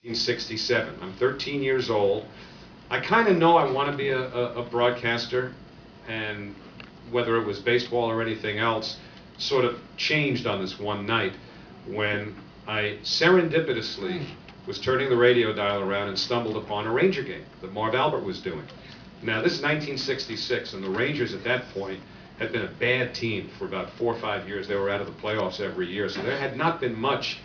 1967. I'm 13 years old. I kind of know I want to be a broadcaster, and whether it was baseball or anything else, sort of changed on this one night when I serendipitously was turning the radio dial around and stumbled upon a Ranger game that Marv Albert was doing. Now, this is 1966, and the Rangers at that point had been a bad team for about 4 or 5 years. They were out of the playoffs every year, so there had not been much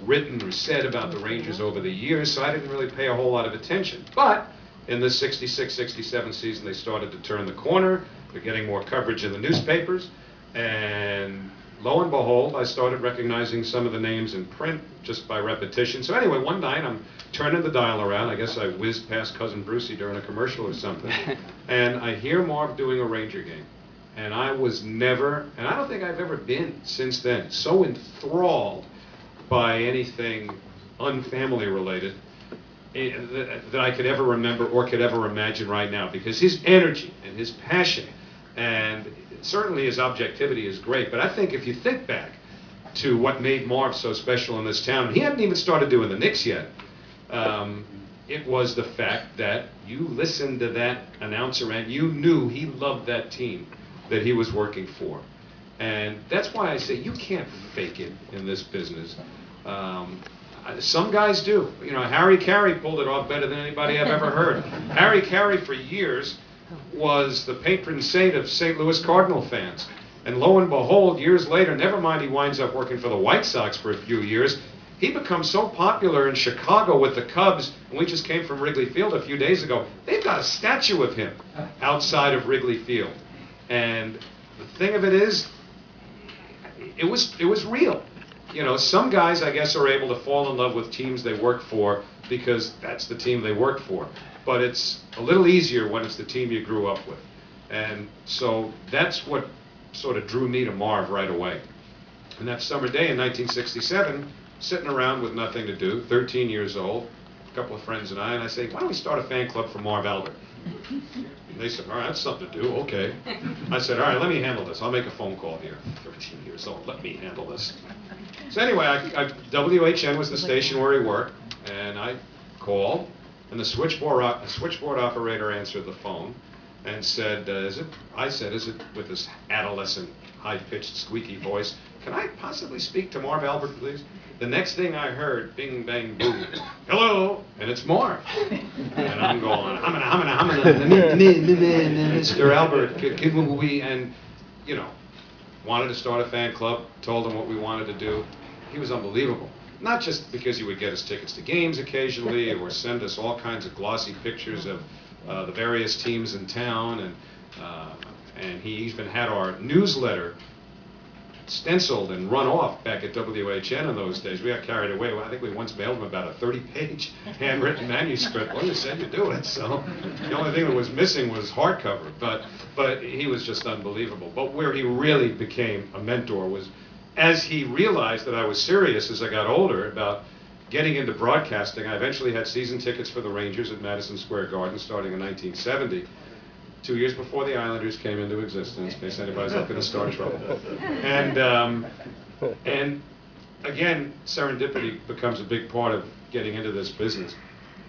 written or said about the Rangers over the years, so I didn't really pay a whole lot of attention. But in the 66-67 season, they started to turn the corner. They're getting more coverage in the newspapers, and lo and behold, I started recognizing some of the names in print just by repetition. So anyway, one night I'm turning the dial around. I guess I whizzed past Cousin Brucey during a commercial or something, and I hear Marv doing a Ranger game. And I was never, and I don't think I've ever been since then, so enthralled by anything unfamily related that I could ever remember or could ever imagine right now, because his energy and his passion and certainly his objectivity is great. But I think if you think back to what made Marv so special in this town, and he hadn't even started doing the Knicks yet, it was the fact that you listened to that announcer and you knew he loved that team that he was working for. And that's why I say you can't fake it in this business. Some guys do. You know, Harry Carey pulled it off better than anybody I've ever heard. Harry Carey for years was the patron saint of St. Louis Cardinal fans. And lo and behold, years later, never mind he winds up working for the White Sox for a few years, he becomes so popular in Chicago with the Cubs, and we just came from Wrigley Field a few days ago, they've got a statue of him outside of Wrigley Field. And the thing of it is, it was real. You know, some guys, I guess, are able to fall in love with teams they work for because that's the team they work for. But it's a little easier when it's the team you grew up with. And so that's what sort of drew me to Marv right away. And that summer day in 1967, sitting around with nothing to do, 13 years old, a couple of friends and I say, why don't we start a fan club for Marv Albert? And they said, all right, that's something to do, okay. I said, all right, let me handle this. I'll make a phone call here. 13 years old, let me handle this. So anyway, WHN was the station where he worked, and I called, and the switchboard operator answered the phone and said, I said, is it, with this adolescent, high-pitched, squeaky voice, can I possibly speak to Marv Albert, please? The next thing I heard, bing, bang, boom, hello, and it's Marv. And I'm going, Mr. Albert, and, you know, wanted to start a fan club, told him what we wanted to do. He was unbelievable. Not just because he would get us tickets to games occasionally or send us all kinds of glossy pictures of the various teams in town, and he even had our newsletter stenciled and run off back at WHN in those days. We got carried away. I think we once mailed him about a 30-page handwritten manuscript. Well, you said you'd do it, so the only thing that was missing was hardcover. But he was just unbelievable. But where he really became a mentor was as he realized that I was serious as I got older about getting into broadcasting. I eventually had season tickets for the Rangers at Madison Square Garden starting in 1970. 2 years before the Islanders came into existence, in case anybody's looking to start trouble. And again, serendipity becomes a big part of getting into this business.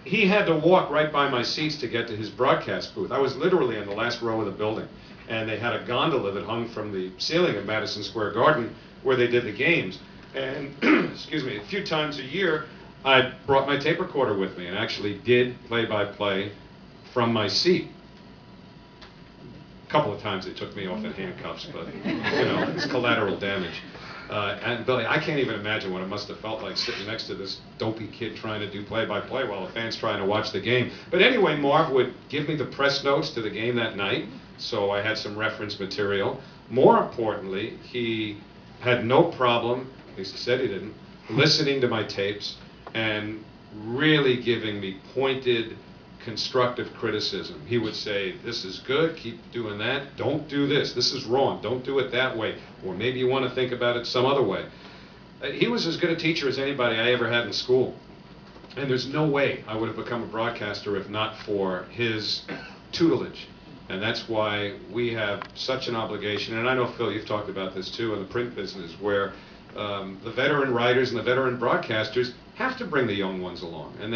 He had to walk right by my seats to get to his broadcast booth. I was literally in the last row of the building, and they had a gondola that hung from the ceiling of Madison Square Garden where they did the games. And, excuse me, a few times a year, I brought my tape recorder with me and actually did play-by-play from my seat. A couple of times they took me off in handcuffs, but, you know, it's collateral damage. And Billy, I can't even imagine what it must have felt like sitting next to this dopey kid trying to do play-by-play while the fans trying to watch the game. But anyway, Marv would give me the press notes to the game that night, so I had some reference material. More importantly, he had no problem, at least he said he didn't, listening to my tapes and really giving me pointed, constructive criticism. He would say, this is good, keep doing that, don't do this is wrong, don't do it that way, or maybe you want to think about it some other way. He was as good a teacher as anybody I ever had in school, and there's no way I would have become a broadcaster if not for his tutelage. And that's why we have such an obligation, and I know, Phil, you've talked about this too in the print business, where the veteran writers and the veteran broadcasters have to bring the young ones along. And